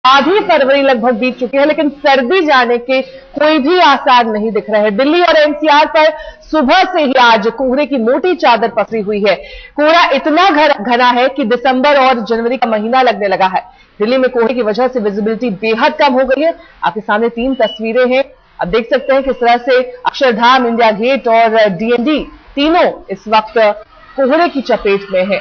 आधी फरवरी लगभग बीत चुकी है, लेकिन सर्दी जाने के कोई भी आसार नहीं दिख रहे हैं। दिल्ली और एनसीआर पर सुबह से ही आज कोहरे की मोटी चादर पसरी हुई है। कोहरा इतना घना है कि दिसंबर और जनवरी का महीना लगने लगा है। दिल्ली में कोहरे की वजह से विजिबिलिटी बेहद कम हो गई है। आपके सामने 3 तस्वीरें हैं, आप देख सकते हैं किस तरह से अक्षरधाम, इंडिया गेट और डीएनडी तीनों इस वक्त कोहरे की चपेट में है।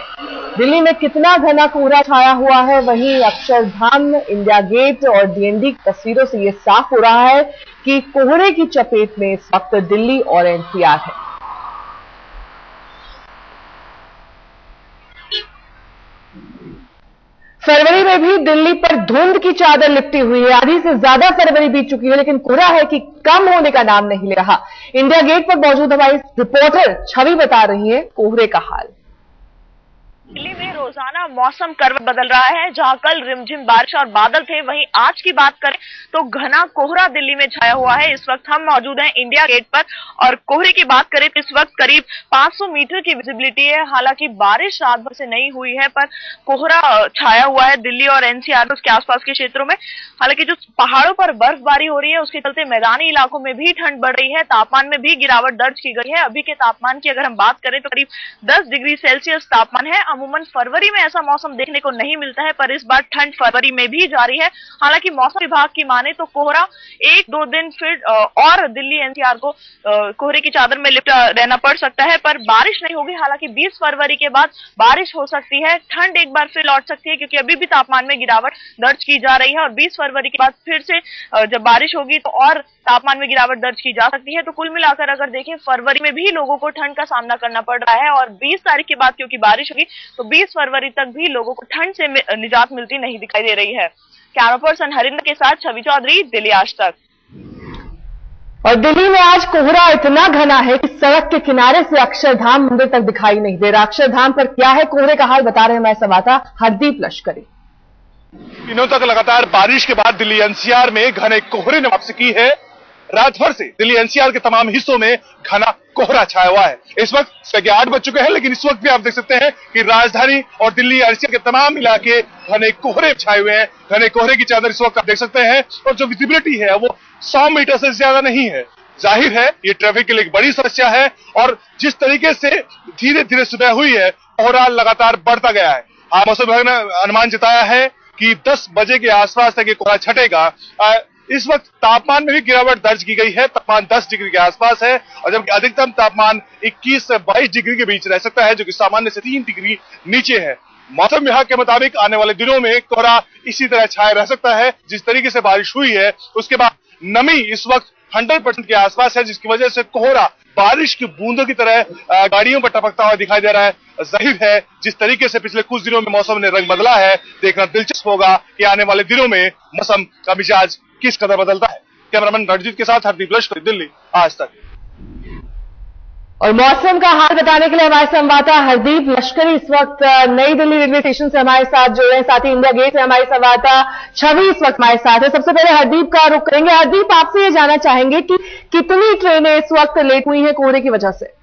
दिल्ली में कितना घना कोहरा छाया हुआ है, वहीं अक्षरधाम, इंडिया गेट और डीएनडी की तस्वीरों से यह साफ हो रहा है कि कोहरे की चपेट में इस वक्त दिल्ली और एनसीआर है। फरवरी में भी दिल्ली पर धुंध की चादर लिपटी हुई है। आधी से ज्यादा फरवरी बीत चुकी है, लेकिन कोहरा है कि कम होने का नाम नहीं ले रहा। इंडिया गेट पर मौजूद हमारी रिपोर्टर छवि बता रही है कोहरे का हाल। दिल्ली में रोजाना मौसम करवट बदल रहा है। जहां कल रिमझिम बारिश और बादल थे, वहीं आज की बात करें तो घना कोहरा दिल्ली में छाया हुआ है। इस वक्त हम मौजूद हैं इंडिया गेट पर और कोहरे की बात करें तो इस वक्त करीब 500 मीटर की विजिबिलिटी है। हालांकि बारिश रात भर से नहीं हुई है, पर कोहरा छाया हुआ है दिल्ली और एनसीआर उसके आसपास के क्षेत्रों में। हालांकि जो पहाड़ों पर बर्फबारी हो रही है, उसके चलते मैदानी इलाकों में भी ठंड बढ़ रही है। तापमान में भी गिरावट दर्ज की गई है। अभी के तापमान की अगर हम बात करें तो करीब 10 डिग्री सेल्सियस तापमान है। अमूमन फरवरी में ऐसा मौसम देखने को नहीं मिलता है, पर इस बार ठंड फरवरी में भी जारी है। हालांकि मौसम विभाग की माने तो कोहरा 1-2 दिन फिर और दिल्ली एनसीआर को कोहरे की चादर में लिपटा रहना पड़ सकता है, पर बारिश नहीं होगी। हालांकि 20 फरवरी के बाद बारिश हो सकती है, ठंड एक बार फिर लौट सकती है, क्योंकि अभी भी तापमान में गिरावट दर्ज की जा रही है। और 20 फरवरी के बाद फिर से जब बारिश होगी तो और तापमान में गिरावट दर्ज की जा सकती है। तो कुल मिलाकर अगर देखें, फरवरी में भी लोगों को ठंड का सामना करना पड़ रहा है और 20 तारीख के बाद क्योंकि बारिश होगी तो 20 फरवरी तक भी लोगों को ठंड से निजात मिलती नहीं दिखाई दे रही है। कैमरा पर्सन हरिंदर के साथ छवि चौधरी, दिल्ली आज तक। और दिल्ली में आज कोहरा इतना घना है कि सड़क के किनारे से अक्षरधाम मंदिर तक दिखाई नहीं दे रहा। अक्षरधाम पर क्या है कोहरे का हाल, बता रहे हैं हमारे संवाददाता हरदीप लश्करी। दिनों तक लगातार बारिश के बाद दिल्ली एनसीआर में घने कोहरे ने वापसी की है। रात भर से दिल्ली एनसीआर के तमाम हिस्सों में घना कोहरा छाया हुआ है। इस वक्त सुबह 8 बज चुके हैं, लेकिन इस वक्त भी आप देख सकते हैं कि राजधानी और दिल्ली एनसीआर के तमाम इलाके घने कोहरे छाए हुए हैं। घने कोहरे की चादर इस वक्त आप देख सकते हैं और जो विजिबिलिटी है वो 100 मीटर से ज्यादा नहीं है। जाहिर है ये ट्रैफिक के लिए एक बड़ी समस्या है और जिस तरीके से धीरे धीरे सुबह हुई है, कोहरा लगातार बढ़ता गया है। मौसम विभाग ने अनुमान जताया है कि 10 बजे के आसपास तक ये कोहरा छटेगा। इस वक्त तापमान में भी गिरावट दर्ज की गई है। तापमान 10 डिग्री के आसपास है और जबकि अधिकतम तापमान 21 से 22 डिग्री के बीच रह सकता है, जो कि सामान्य से 3 डिग्री नीचे है। मौसम विभाग के मुताबिक आने वाले दिनों में कोहरा इसी तरह छाया रह सकता है। जिस तरीके से बारिश हुई है उसके बाद नमी इस वक्त 100% के आसपास है, जिसकी वजह से कोहरा बारिश की बूंदों की तरह गाड़ियों पर टपकता हुआ दिखाई दे रहा है। जाहिर है जिस तरीके से पिछले कुछ दिनों में मौसम ने रंग बदला है, देखना दिलचस्प होगा कि आने वाले दिनों में मौसम का मिजाज किस कदर बदलता है। कैमरामैन रणजीत के साथ हरदीप लश्करी, दिल्ली आज तक। और मौसम का हाल बताने के लिए हमारे संवाददाता हरदीप लश्करी इस वक्त नई दिल्ली रेलवे स्टेशन से हमारे साथ जुड़ रहे हैं। साथ ही इंडिया गेट से हमारे संवाददाता छवि इस वक्त हमारे साथ है। सबसे पहले हरदीप का रुख करेंगे। हरदीप, आपसे ये जानना चाहेंगे कि कितनी ट्रेनें इस वक्त लेट हुई हैं कोहरे की वजह से?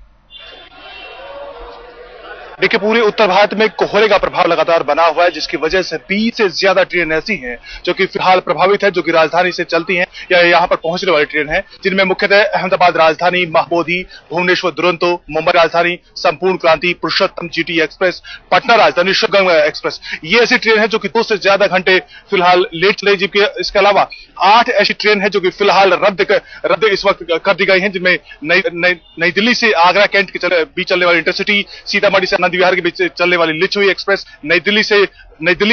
देखिए, पूरे उत्तर भारत में कोहरे का प्रभाव लगातार बना हुआ है, जिसकी वजह से 20 से ज्यादा ट्रेन ऐसी हैं जो कि फिलहाल प्रभावित है, जो कि राजधानी से चलती हैं या यहाँ पर पहुंचने वाली ट्रेन है, जिनमें मुख्यतः अहमदाबाद राजधानी, महाबोधि, भुवनेश्वर दुरंतो, मुंबई राजधानी, संपूर्ण क्रांति, पुरुषोत्तम, जीटी एक्सप्रेस, पटना राजधानी, शुभगम एक्सप्रेस। ये ऐसी ट्रेन है जो कि 2 से ज्यादा घंटे फिलहाल लेट चले, जबकि इसके अलावा 8 ऐसी ट्रेन है जो कि फिलहाल रद्द इस वक्त कर दी गई है, जिनमें नई दिल्ली से आगरा कैंट के बीच चलने वाली इंटरसिटी, सीतामढ़ी से बिहार के बीच चलने वाली लिच्छवी एक्सप्रेस, नई दिल्ली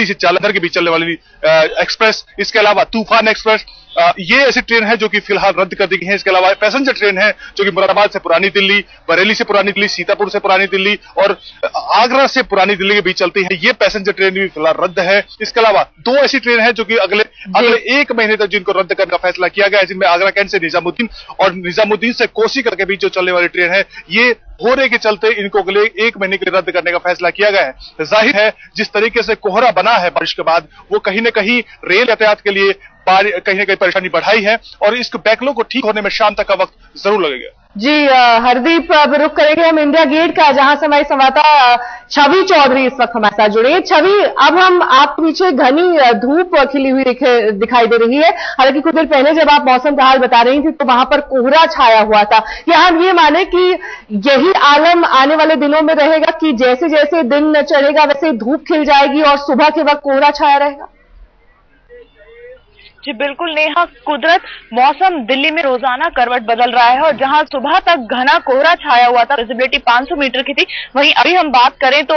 से जालंधर के बीच चलने वाली एक्सप्रेस, इसके अलावा तूफान एक्सप्रेस, ये ऐसी ट्रेन है जो कि फिलहाल रद्द कर दी गई है। इसके अलावा पैसेंजर ट्रेन है जो कि मुरादाबाद से पुरानी दिल्ली, बरेली से पुरानी दिल्ली, सीतापुर से पुरानी दिल्ली और आगरा से पुरानी दिल्ली के बीच चलती है। ये पैसेंजर ट्रेन भी फिलहाल रद्द है। इसके अलावा 2 ऐसी ट्रेन है जो कि अगले 1 महीने तक जिनको रद्द करने का फैसला किया गया है, जिनमें आगरा कैंट से निजामुद्दीन और निजामुद्दीन से कोसीकर के बीच जो चलने वाली ट्रेन है, ये कोहरे के चलते इनको अगले 1 महीने के लिए रद्द करने का फैसला किया गया है। जाहिर है जिस तरीके से कोहरा बना है बारिश के बाद, वो कहीं न कहीं रेल यातायात के लिए कहीं न कहीं परेशानी बढ़ाई है और इस बैकलॉग को ठीक होने में शाम तक का वक्त जरूर लगेगा। जी हरदीप, अब रुख करेंगे हम इंडिया गेट का, जहां से हमारी संवाददाता छवि चौधरी इस वक्त हमारे साथ जुड़ी है। छवि, अब हम आप पीछे घनी धूप खिली हुई दिखाई दे रही है। हालांकि कुछ देर पहले जब आप मौसम का हाल बता रही थी तो वहां पर कोहरा छाया हुआ था। क्या हम ये माने कि यही आलम आने वाले दिनों में रहेगा कि जैसे जैसे दिन चढ़ेगा वैसे धूप खिल जाएगी और सुबह के वक्त कोहरा छाया रहेगा? जी बिल्कुल नेहा, कुदरत मौसम दिल्ली में रोजाना करवट बदल रहा है और जहां सुबह तक घना कोहरा छाया हुआ था, विजिबिलिटी 500 मीटर की थी, वहीं अभी हम बात करें तो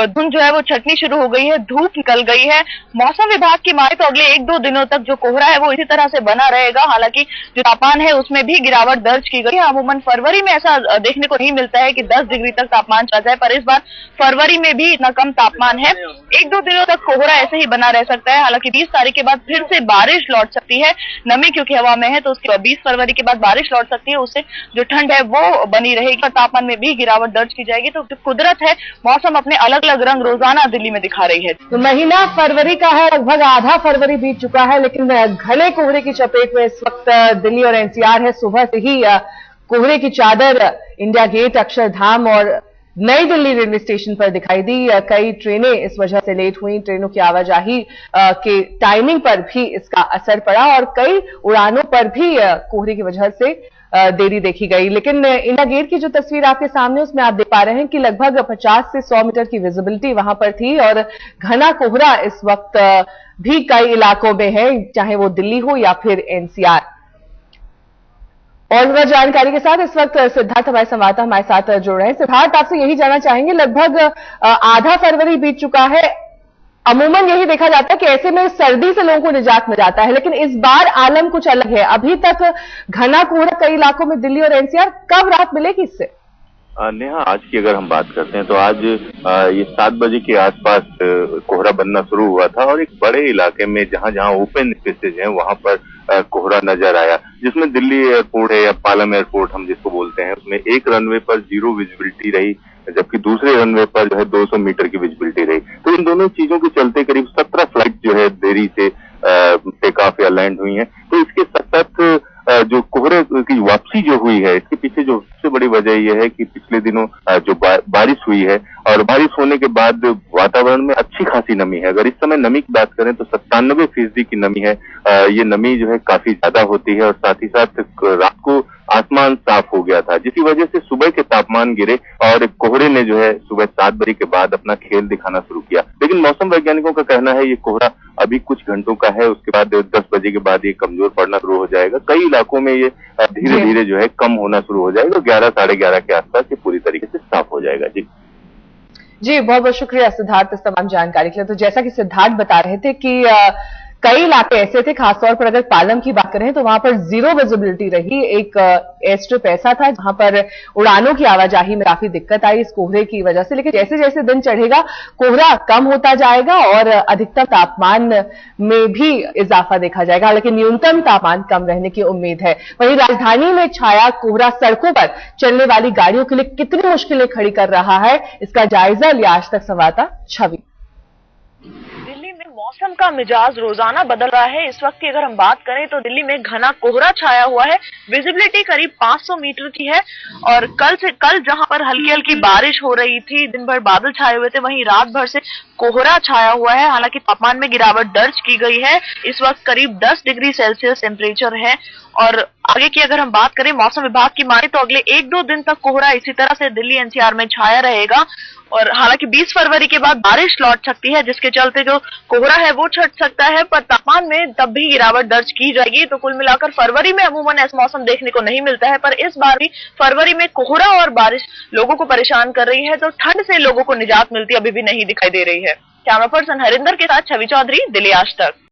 धुंध जो है वो छटनी शुरू हो गई है, धूप निकल गई है। मौसम विभाग की माने तो अगले 1-2 दिनों तक जो कोहरा है वो इसी तरह से बना रहेगा। हालांकि जो तापमान है उसमें भी गिरावट दर्ज की गई है। अमूमन फरवरी में ऐसा देखने को नहीं मिलता है कि 10 डिग्री तक तापमान चला जाए, पर इस बार फरवरी में भी इतना कम तापमान है। 1-2 दिनों तक कोहरा ऐसे ही बना रह सकता है। हालांकि 20 तारीख के बाद फिर से बारिश लौट सकती है, नमी क्योंकि हवा में है तो उसके 20 फरवरी के बाद बारिश लौट सकती है, उससे जो ठंड है वो बनी रहेगी और तापमान में भी गिरावट दर्ज की जाएगी। तो जो कुदरत है, मौसम अपने अलग अलग रंग रोजाना दिल्ली में दिखा रही है। तो महीना फरवरी का है, लगभग आधा फरवरी बीत चुका है, लेकिन घने कोहरे की चपेट में इस वक्त दिल्ली और एनसीआर है। सुबह से ही कोहरे की चादर इंडिया गेट, अक्षरधाम और नई दिल्ली रेलवे स्टेशन पर दिखाई दी। कई ट्रेनें इस वजह से लेट हुई, ट्रेनों की आवाजाही के टाइमिंग पर भी इसका असर पड़ा और कई उड़ानों पर भी कोहरे की वजह से देरी देखी गई। लेकिन इंडिया गेट की जो तस्वीर आपके सामने उसमें आप देख पा रहे हैं कि लगभग 50 से 100 मीटर की विजिबिलिटी वहां पर थी और घना कोहरा इस वक्त भी कई इलाकों में है, चाहे वो दिल्ली हो या फिर एनसीआर। और जानकारी के साथ इस वक्त सिद्धार्थ हमारे संवाददाता हमारे साथ जुड़ रहे हैं। सिद्धार्थ, आपसे यही जानना चाहेंगे, लगभग आधा फरवरी बीत चुका है, अमूमन यही देखा जाता है कि ऐसे में सर्दी से लोगों को निजात मिल जाता है, लेकिन इस बार आलम कुछ अलग है। अभी तक घना कोहरा कई इलाकों में दिल्ली और एनसीआर, कब राहत मिलेगी इससे? नेहा, आज की अगर हम बात करते हैं तो आज ये 7 बजे के आसपास कोहरा बनना शुरू हुआ था और एक बड़े इलाके में जहां जहां ओपन स्पेसेज हैं वहां पर कोहरा नजर आया, जिसमें दिल्ली एयरपोर्ट है या पालम एयरपोर्ट हम जिसको बोलते हैं, उसमें एक रनवे पर 0 विजिबिलिटी रही, जबकि दूसरे रनवे पर जो है 200 मीटर की विजिबिलिटी रही। तो इन दोनों चीजों के चलते करीब 17 फ्लाइट जो है देरी से टेक ऑफ या लैंड हुई हैं। तो इसके सतत जो कोहरे की वापसी जो हुई है, इसके पीछे जो सबसे बड़ी वजह यह है कि पिछले दिनों जो बारिश हुई है और बारिश होने के बाद वातावरण में अच्छी खासी नमी है। अगर इस समय नमी की बात करें तो 97% की नमी है। ये नमी जो है काफी ज्यादा होती है और साथ ही साथ रात को आसमान साफ हो गया था, जिसकी वजह से सुबह के तापमान गिरे और कोहरे ने जो है सुबह 7 बजे के बाद अपना खेल दिखाना शुरू किया। लेकिन मौसम वैज्ञानिकों का कहना है ये कोहरा अभी कुछ घंटों का है, उसके बाद 10 बजे के बाद ये कमजोर पड़ना शुरू हो जाएगा। कई इलाकों में ये धीरे धीरे जो है कम होना शुरू हो जाएगा और 11 साढ़े 11 के आसपास ये पूरी तरीके से साफ हो जाएगा। जी बहुत बहुत शुक्रिया सिद्धार्थ इस तमाम जानकारी के लिए। तो जैसा कि सिद्धार्थ बता रहे थे कि कई इलाके ऐसे थे, खासतौर पर अगर पालम की बात करें तो वहां पर 0 विजिबिलिटी रही। एक एयर स्ट्रिप ऐसा था जहां पर उड़ानों की आवाजाही में काफी दिक्कत आई इस कोहरे की वजह से। लेकिन जैसे जैसे दिन चढ़ेगा कोहरा कम होता जाएगा और अधिकतम तापमान में भी इजाफा देखा जाएगा, लेकिन न्यूनतम तापमान कम रहने की उम्मीद है। वहीं राजधानी में छाया कोहरा सड़कों पर चलने वाली गाड़ियों के लिए कितनी मुश्किलें खड़ी कर रहा है, इसका जायजा लिया आज तक संवाददाता छवि। मौसम का मिजाज रोजाना बदल रहा है। इस वक्त की अगर हम बात करें तो दिल्ली में घना कोहरा छाया हुआ है, विजिबिलिटी करीब 500 मीटर की है और कल जहां पर हल्की हल्की बारिश हो रही थी, दिन भर बादल छाए हुए थे, वहीं रात भर से कोहरा छाया हुआ है। हालांकि तापमान में गिरावट दर्ज की गई है, इस वक्त करीब 10 डिग्री सेल्सियस टेम्परेचर है। और आगे की अगर हम बात करें मौसम विभाग की माने तो अगले 1-2 दिन तक कोहरा इसी तरह से दिल्ली एनसीआर में छाया रहेगा और हालांकि 20 फरवरी के बाद बारिश लौट सकती है, जिसके चलते जो कोहरा है वो छट सकता है, पर तापमान में तब भी गिरावट दर्ज की जाएगी। तो कुल मिलाकर फरवरी में अमूमन ऐसा मौसम देखने को नहीं मिलता है, पर इस बार भी फरवरी में कोहरा और बारिश लोगों को परेशान कर रही है, तो ठंड से लोगों को निजात मिलती अभी भी नहीं दिखाई दे रही है। कैमरा पर्सन हरिंदर के साथ छवि चौधरी, दिल्ली आज तक।